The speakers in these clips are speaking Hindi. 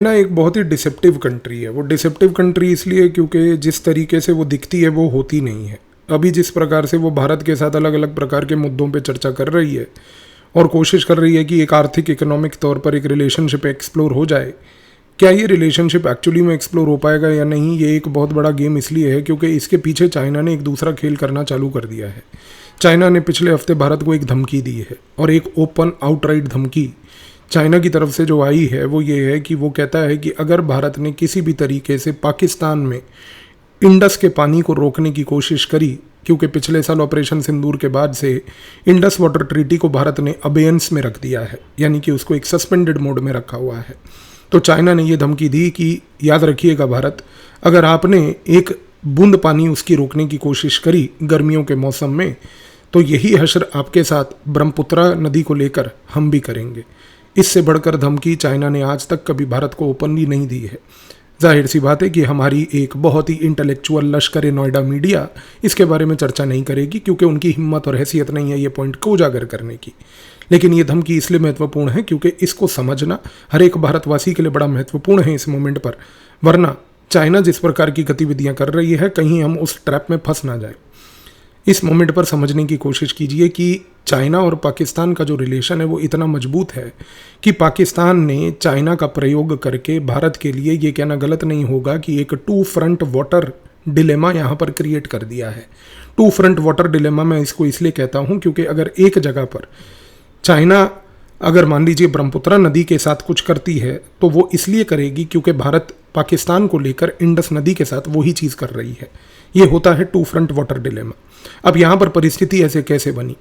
ना एक बहुत ही डिसेप्टिव कंट्री है। वो डिसेप्टिव कंट्री इसलिए क्योंकि जिस तरीके से वो दिखती है वो होती नहीं है। अभी जिस प्रकार से वो भारत के साथ अलग अलग प्रकार के मुद्दों पे चर्चा कर रही है और कोशिश कर रही है कि एक आर्थिक इकोनॉमिक तौर पर एक रिलेशनशिप एक्सप्लोर हो जाए, क्या ये रिलेशनशिप एक्चुअली में एक्सप्लोर हो पाएगा या नहीं, ये एक बहुत बड़ा गेम इसलिए है क्योंकि इसके पीछे चाइना ने एक दूसरा खेल करना चालू कर दिया है। चाइना ने पिछले हफ्ते भारत को एक धमकी दी है और एक ओपन आउटराइट धमकी चाइना की तरफ से जो आई है वो ये है कि वो कहता है कि अगर भारत ने किसी भी तरीके से पाकिस्तान में इंडस के पानी को रोकने की कोशिश करी, क्योंकि पिछले साल ऑपरेशन सिंदूर के बाद से इंडस वाटर ट्रीटी को भारत ने अबेयंस में रख दिया है, यानी कि उसको एक सस्पेंडेड मोड में रखा हुआ है। तो चाइना ने ये धमकी दी कि याद रखिएगा भारत, अगर आपने एक बूंद पानी उसकी रोकने की कोशिश करी गर्मियों के मौसम में, तो यही हश्र आपके साथ ब्रह्मपुत्रा नदी को लेकर हम भी करेंगे। इससे बढ़कर धमकी चाइना ने आज तक कभी भारत को ओपनली नहीं दी है। जाहिर सी बात है कि हमारी एक बहुत ही इंटेलेक्चुअल लश्कर नोएडा मीडिया इसके बारे में चर्चा नहीं करेगी, क्योंकि उनकी हिम्मत और हैसियत नहीं है ये पॉइंट को उजागर करने की। लेकिन ये धमकी इसलिए महत्वपूर्ण है क्योंकि इसको समझना हर एक भारतवासी के लिए बड़ा महत्वपूर्ण है इस मोमेंट पर, वरना चाइना जिस प्रकार की गतिविधियां कर रही है कहीं हम उस ट्रैप में फंस ना जाए। इस मोमेंट पर समझने की कोशिश कीजिए कि चाइना और पाकिस्तान का जो रिलेशन है वो इतना मजबूत है कि पाकिस्तान ने चाइना का प्रयोग करके भारत के लिए ये कहना गलत नहीं होगा कि एक टू फ्रंट वाटर डिलेमा यहाँ पर क्रिएट कर दिया है। टू फ्रंट वाटर डिलेमा मैं इसको इसलिए कहता हूँ क्योंकि अगर एक जगह पर चाइना अगर मान लीजिए ब्रह्मपुत्रा नदी के साथ कुछ करती है तो वो इसलिए करेगी क्योंकि भारत पाकिस्तान को लेकर इंडस नदी के साथ वही चीज़ कर रही है। ये होता है टू फ्रंट वाटर डिलेमा। अब यहाँ पर परिस्थिति ऐसे कैसे बनी?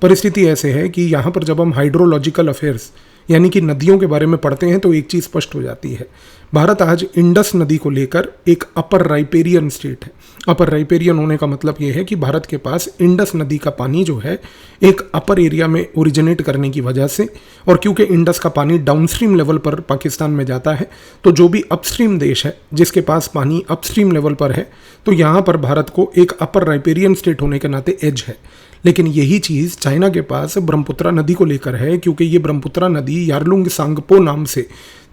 परिस्थिति ऐसे है कि यहाँ पर जब हम हाइड्रोलॉजिकल अफेयर्स यानी कि नदियों के बारे में पढ़ते हैं तो एक चीज़ स्पष्ट हो जाती है। भारत आज इंडस नदी को लेकर एक अपर राइपेरियन स्टेट है। अपर राइपेरियन होने का मतलब ये है कि भारत के पास इंडस नदी का पानी जो है एक अपर एरिया में ओरिजिनेट करने की वजह से, और क्योंकि इंडस का पानी डाउनस्ट्रीम लेवल पर पाकिस्तान में जाता है, तो जो भी अपस्ट्रीम देश है जिसके पास पानी अपस्ट्रीम लेवल पर है, तो यहाँ पर भारत को एक अपर राइपेरियन स्टेट होने के नाते एज है। लेकिन यही चीज़ चाइना के पास ब्रह्मपुत्रा नदी को लेकर है, क्योंकि ये ब्रह्मपुत्रा नदी यारलुंग सांगपो नाम से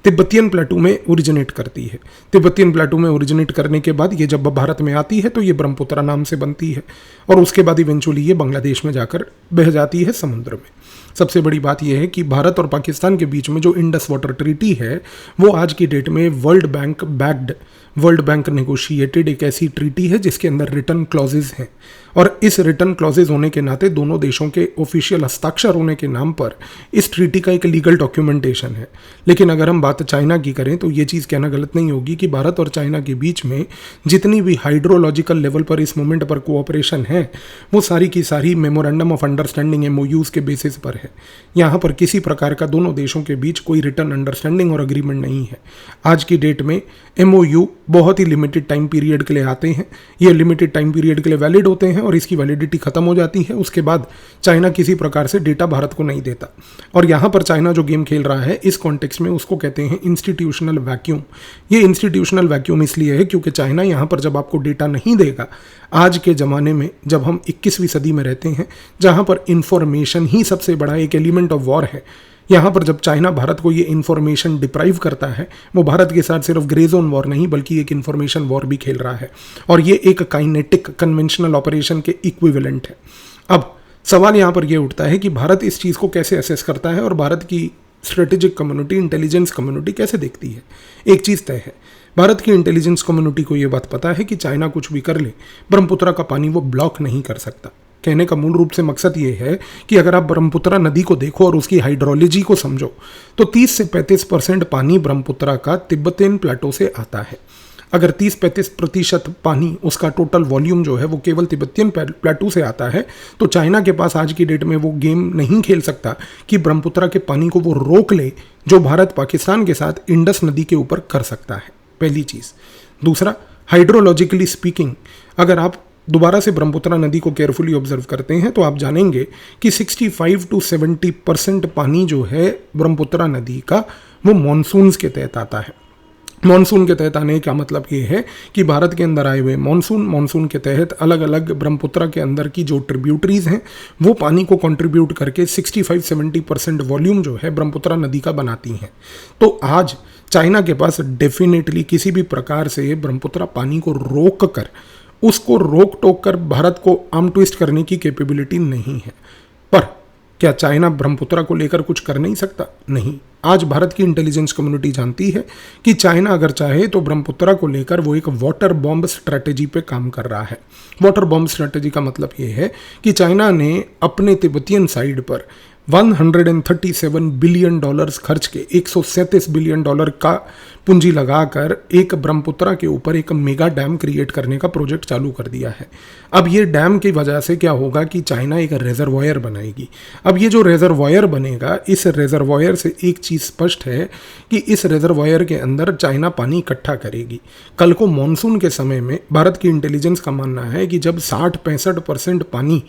तिब्बतियन प्लेटू में ओरिजिनेट करती है। तिब्बतियन प्लेटू में ओरिजिनेट करने के बाद ये जब भारत में आती है तो ये ब्रह्मपुत्रा नाम से बनती है, और उसके बाद इवेंचुअली ये बांग्लादेश में जाकर बह जाती है समुद्र में। सबसे बड़ी बात यह है कि भारत और पाकिस्तान के बीच में जो इंडस वाटर ट्रीटी है वो आज की डेट में world bank backed, world bank negotiated एक ऐसी ट्रीटी है जिसके अंदर रिटर्न क्लॉजेज हैं, और इस रिटर्न क्लॉजेज होने के नाते दोनों देशों के ऑफिशियल हस्ताक्षर होने के नाम पर इस ट्रीटी का एक लीगल डॉक्यूमेंटेशन है। लेकिन अगर हम बात चाइना की करें तो ये चीज़ कहना गलत नहीं होगी कि भारत और चाइना के बीच में जितनी भी हाइड्रोलॉजिकल लेवल पर इस मोमेंट पर कोऑपरेशन है वो सारी की सारी मेमोरेंडम ऑफ अंडरस्टैंडिंग MOUs के बेसिस पर है। यहाँ पर किसी प्रकार का दोनों देशों के बीच कोई रिटर्न अंडरस्टैंडिंग और अग्रीमेंट नहीं है। आज की डेट में MOU बहुत ही लिमिटेड टाइम पीरियड के लिए आते हैं, ये लिमिटेड टाइम पीरियड के लिए वैलिड होते हैं और इसकी वैलिडिटी खत्म हो जाती है। उसके बाद चाइना किसी प्रकार से डेटा भारत को नहीं देता, और यहाँ पर चाइना जो गेम खेल रहा है इस कॉन्टेक्स्ट में उसको कहते हैं इंस्टीट्यूशनल वैक्यूम। ये इंस्टीट्यूशनल वैक्यूम इसलिए है क्योंकि चाइना यहाँ पर जब आपको डेटा नहीं देगा, आज के ज़माने में जब हम 21वीं सदी में रहते हैं जहाँ पर इंफॉर्मेशन ही सबसे बड़ा एक एलिमेंट ऑफ वॉर है, यहाँ पर जब चाइना भारत को ये इन्फॉर्मेशन डिप्राइव करता है, वो भारत के साथ सिर्फ ग्रे जोन वॉर नहीं बल्कि एक इन्फॉर्मेशन वॉर भी खेल रहा है, और ये एक काइनेटिक कन्वेंशनल ऑपरेशन के इक्विवेलेंट है। अब सवाल यहाँ पर ये उठता है कि भारत इस चीज़ को कैसे असेस करता है और भारत की स्ट्रेटेजिक कम्युनिटी, इंटेलिजेंस कम्युनिटी कैसे देखती है। एक चीज़ तय है, भारत की इंटेलिजेंस कम्युनिटी को ये बात पता है कि चाइना कुछ भी कर ले, ब्रह्मपुत्रा का पानी वो ब्लॉक नहीं कर सकता। कहने का मूल रूप से मकसद ये है कि अगर आप ब्रह्मपुत्रा नदी को देखो और उसकी हाइड्रोलॉजी को समझो तो 30 से 35% पानी ब्रह्मपुत्रा का तिब्बतियन प्लेटो से आता है। अगर 30-35% पानी उसका टोटल वॉल्यूम जो है वो केवल तिब्बतियन प्लेटू से आता है, तो चाइना के पास आज की डेट में वो गेम नहीं खेल सकता कि ब्रह्मपुत्रा के पानी को वो रोक ले, जो भारत पाकिस्तान के साथ इंडस नदी के ऊपर कर सकता है। पहली चीज़। दूसरा, हाइड्रोलॉजिकली स्पीकिंग, अगर आप दोबारा से ब्रह्मपुत्रा नदी को केयरफुली ऑब्जर्व करते हैं तो आप जानेंगे कि 65 to 70% पानी जो है ब्रह्मपुत्रा नदी का वो मॉनसून्स के तहत आता है। मानसून के तहत आने का मतलब ये है कि भारत के अंदर आए हुए मानसून के तहत अलग अलग ब्रह्मपुत्र के अंदर की जो ट्रिब्यूटरीज हैं वो पानी को कंट्रीब्यूट करके 65-70% वॉल्यूम जो है ब्रह्मपुत्र नदी का बनाती हैं। तो आज चाइना के पास डेफिनेटली किसी भी प्रकार से ब्रह्मपुत्र पानी को रोक कर, उसको रोक टोक कर भारत को आर्म ट्विस्ट करने की कैपेबिलिटी नहीं है। पर क्या चाइना ब्रह्मपुत्र को लेकर कुछ कर नहीं सकता? नहीं। आज भारत की इंटेलिजेंस कम्युनिटी जानती है कि चाइना अगर चाहे तो ब्रह्मपुत्र को लेकर वो एक वाटर बॉम्ब स्ट्रैटेजी पे काम कर रहा है। वाटर बॉम्ब स्ट्रैटेजी का मतलब ये है कि चाइना ने अपने तिब्बतियन साइड पर $137 बिलियन खर्च के $137 बिलियन का पूंजी लगाकर एक ब्रह्मपुत्र के ऊपर एक मेगा डैम क्रिएट करने का प्रोजेक्ट चालू कर दिया है। अब ये डैम की वजह से क्या होगा कि चाइना एक रेजरवॉयर बनाएगी। अब ये जो रेजरवॉयर बनेगा, इस रेजरवॉयर से एक चीज़ स्पष्ट है कि इस रेजरवॉयर के अंदर चाइना पानी इकट्ठा करेगी। कल को मॉनसून के समय में भारत की इंटेलिजेंस का मानना है कि जब 60-65% पानी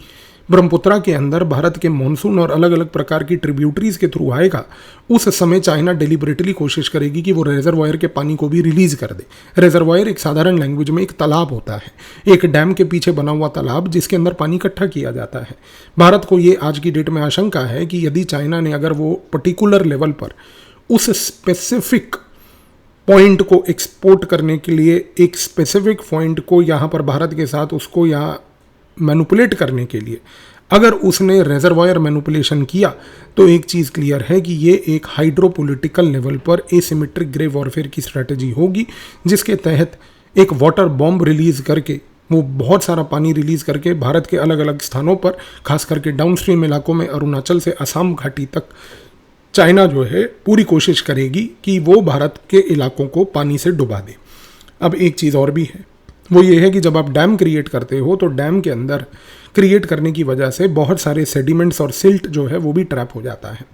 ब्रह्मपुत्र के अंदर भारत के मॉनसून और अलग अलग प्रकार की ट्रिब्यूटरीज के थ्रू आएगा, उस समय चाइना डेलिबरेटली कोशिश करेगी कि वो रेजरवॉयर के पानी को भी रिलीज कर दे। रेजरवॉयर एक साधारण लैंग्वेज में एक तालाब होता है, एक डैम के पीछे बना हुआ तालाब जिसके अंदर पानी इकट्ठा किया जाता है। भारत को ये आज की डेट में आशंका है कि यदि चाइना ने अगर वो पर्टिकुलर लेवल पर उस स्पेसिफिक पॉइंट को एक्सपोर्ट करने के लिए एक स्पेसिफिक पॉइंट को यहाँ पर भारत के साथ उसको यहाँ मैनिपुलेट करने के लिए अगर उसने रेजरवॉयर मैनिपुलेशन किया, तो एक चीज़ क्लियर है कि ये एक हाइड्रोपॉलिटिकल लेवल पर एसिमेट्रिक ग्रे वॉरफेयर की स्ट्रैटेजी होगी, जिसके तहत एक वाटर बॉम्ब रिलीज करके, वो बहुत सारा पानी रिलीज करके भारत के अलग अलग स्थानों पर, खास करके डाउनस्ट्रीम इलाकों में अरुणाचल से असम घाटी तक चाइना जो है पूरी कोशिश करेगी कि वो भारत के इलाकों को पानी से डुबा दे। अब एक चीज़ और भी है, वो ये है कि जब आप डैम क्रिएट करते हो तो डैम के अंदर क्रिएट करने की वजह से बहुत सारे सेडिमेंट्स और सिल्ट जो है वो भी ट्रैप हो जाता है।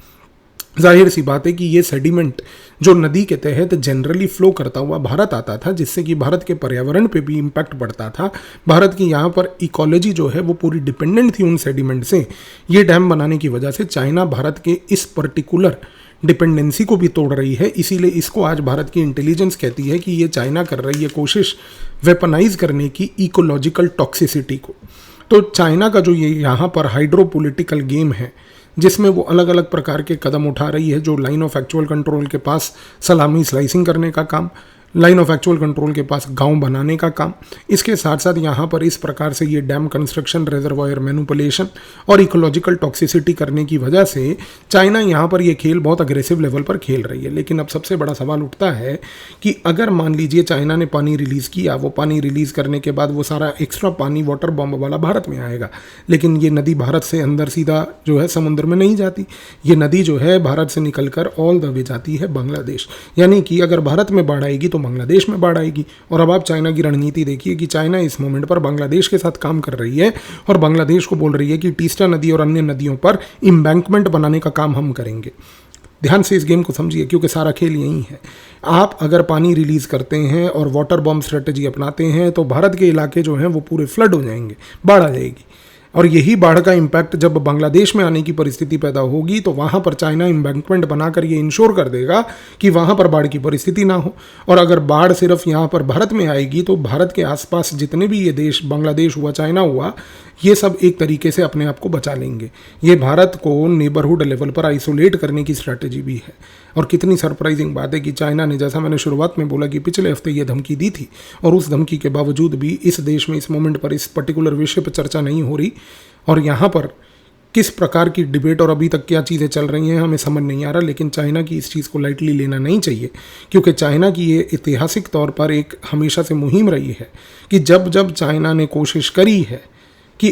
जाहिर सी बात है कि ये सेडिमेंट जो नदी के तहत जनरली फ्लो करता हुआ भारत आता था, जिससे कि भारत के पर्यावरण पे भी इम्पैक्ट पड़ता था, भारत की यहाँ पर इकोलॉजी जो है वो पूरी डिपेंडेंट थी उन सेडिमेंट से। ये डैम बनाने की वजह से चाइना भारत के इस पर्टिकुलर डिपेंडेंसी को भी तोड़ रही है। इसीलिए इसको आज भारत की इंटेलिजेंस कहती है कि ये चाइना कर रही है कोशिश वेपनाइज करने की इकोलॉजिकल टॉक्सिसिटी को। तो चाइना का जो ये यहाँ पर हाइड्रोपॉलिटिकल गेम है, जिसमें वो अलग अलग प्रकार के कदम उठा रही है, जो लाइन ऑफ एक्चुअल कंट्रोल के पास सलामी स्लाइसिंग करने का काम, लाइन ऑफ एक्चुअल कंट्रोल के पास गांव बनाने का काम, इसके साथ साथ यहाँ पर इस प्रकार से ये डैम कंस्ट्रक्शन, रेजरवॉयर मैनिपुलेशन और इकोलॉजिकल टॉक्सिसिटी करने की वजह से चाइना यहाँ पर ये खेल बहुत अग्रेसिव लेवल पर खेल रही है। लेकिन अब सबसे बड़ा सवाल उठता है कि अगर मान लीजिए चाइना ने पानी रिलीज़ किया, वो पानी रिलीज़ करने के बाद वो सारा एक्स्ट्रा पानी वाटर बॉम्ब वाला भारत में आएगा, लेकिन ये नदी भारत से अंदर सीधा जो है समुद्र में नहीं जाती। ये नदी जो है भारत से निकल कर ऑल द वे जाती है बांग्लादेश, यानी कि अगर भारत में बाढ़ आएगी तो बांग्लादेश में बाढ़ आएगी। और अब आप चाइना की रणनीति देखिए कि चाइना इस मोमेंट पर बांग्लादेश के साथ काम कर रही है और बांग्लादेश को बोल रही है कि तीस्ता नदी और अन्य नदियों पर एम्बैंकमेंट बनाने का काम हम करेंगे। ध्यान से इस गेम को समझिए, क्योंकि सारा खेल यही है। आप अगर पानी रिलीज करते हैं और वाटर बॉम्ब स्ट्रेटजी अपनाते हैं तो भारत के इलाके जो हैं वो पूरे फ्लड हो जाएंगे, बाढ़ आ जाएगी। और यही बाढ़ का इम्पैक्ट जब बांग्लादेश में आने की परिस्थिति पैदा होगी तो वहाँ पर चाइना एम्बैंकमेंट बनाकर ये इंश्योर कर देगा कि वहाँ पर बाढ़ की परिस्थिति ना हो। और अगर बाढ़ सिर्फ यहाँ पर भारत में आएगी तो भारत के आसपास जितने भी ये देश, बांग्लादेश हुआ, चाइना हुआ, ये सब एक तरीके से अपने आप को बचा लेंगे। ये भारत को नेबरहुड लेवल पर आइसोलेट करने की स्ट्रैटेजी भी है। और कितनी सरप्राइजिंग बात है कि चाइना ने, जैसा मैंने शुरुआत में बोला कि पिछले हफ्ते ये धमकी दी थी और उस धमकी के बावजूद भी इस देश में इस मोमेंट पर इस पर्टिकुलर विषय पर चर्चा नहीं हो रही। और यहाँ पर किस प्रकार की डिबेट और अभी तक क्या चीज़ें चल रही हैं हमें समझ नहीं आ रहा। लेकिन चाइना की इस चीज़ को लाइटली लेना नहीं चाहिए, क्योंकि चाइना की ये ऐतिहासिक तौर पर एक हमेशा से मुहिम रही है कि जब जब चाइना ने कोशिश करी है कि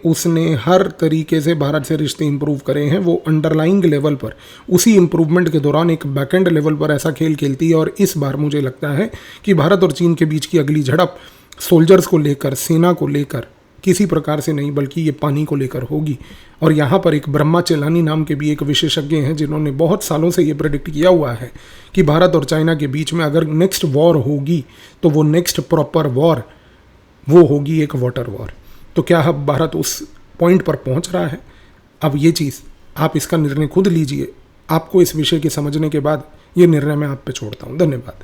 उसने हर तरीके से भारत से रिश्ते इंप्रूव करे हैं, वो अंडरलाइंग लेवल पर उसी इंप्रूवमेंट के दौरान एक बैकएंड लेवल पर ऐसा खेल खेलती है। और इस बार मुझे लगता है कि भारत और चीन के बीच की अगली झड़प सोल्जर्स को लेकर, सेना को लेकर किसी प्रकार से नहीं, बल्कि ये पानी को लेकर होगी। और यहाँ पर एक ब्रह्मा चेलानी नाम के भी एक विशेषज्ञ हैं जिन्होंने बहुत सालों से ये प्रेडिक्ट किया हुआ है कि भारत और चाइना के बीच में अगर नेक्स्ट वॉर होगी तो वो नेक्स्ट प्रॉपर वॉर वो होगी एक वाटर वॉर। तो क्या अब भारत उस पॉइंट पर पहुंच रहा है? अब ये चीज़ आप इसका निर्णय खुद लीजिए। आपको इस विषय के समझने के बाद ये निर्णय मैं आप पे छोड़ता हूँ। धन्यवाद।